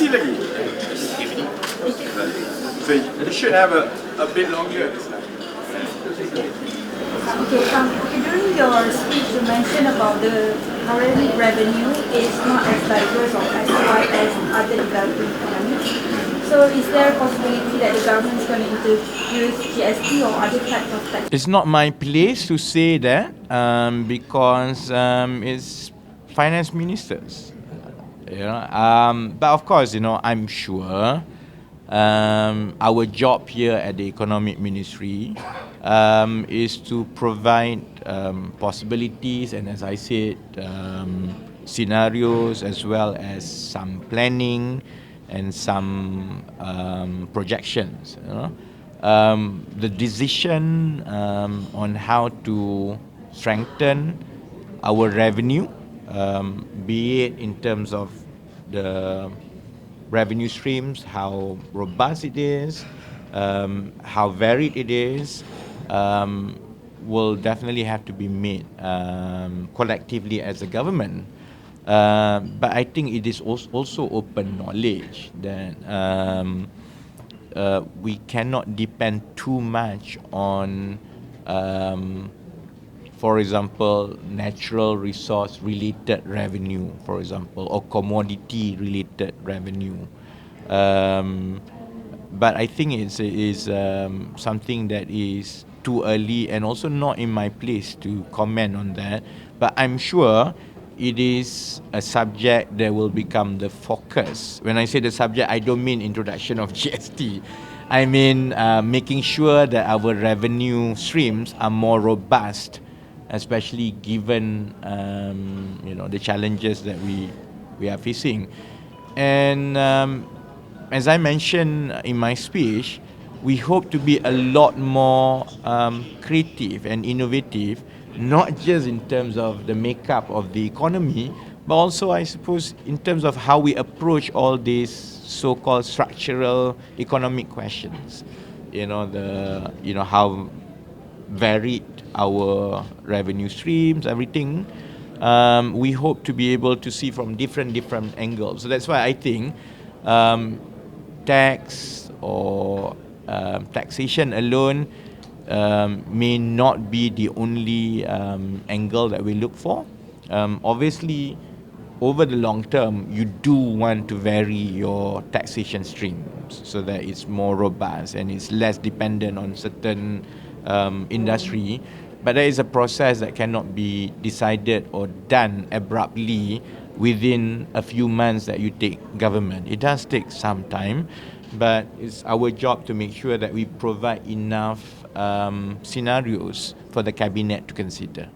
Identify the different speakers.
Speaker 1: Sikit lagi. So you should have a bit longer this time.
Speaker 2: Okay, during your speech you mentioned about the current revenue is not as diverse or as wide as other developing economies. So is there a possibility that the government is going to introduce GST or other types of tax?
Speaker 3: It's not my place to say that because it's finance ministers. But of course, I'm sure our job here at the economic ministry is to provide possibilities and, as I said, scenarios as well as some planning and some projections. The decision on how to strengthen our revenue, be it in terms of the revenue streams, how robust it is, how varied it is, will definitely have to be made collectively as a government. But I think it is also open knowledge that we cannot depend too much on, for example, natural resource related revenue, for example, or commodity related revenue. But I think it is something that is too early and also not in my place to comment on that. But I'm sure it is a subject that will become the focus. When I say the subject, I don't mean introduction of GST. I mean making sure that our revenue streams are more robust, especially given the challenges that we are facing. And as I mentioned in my speech, we hope to be a lot more creative and innovative, not just in terms of the makeup of the economy, but also, I suppose, in terms of how we approach all these so-called structural economic questions. How varied our revenue streams, everything. We hope to be able to see from different angles. So that's why I think tax or taxation alone may not be the only angle that we look for. Obviously, over the long term, you do want to vary your taxation streams so that it's more robust and it's less dependent on certain industry. But there is a process that cannot be decided or done abruptly within a few months that you take government. It does take some time, but it's our job to make sure that we provide enough scenarios for the cabinet to consider.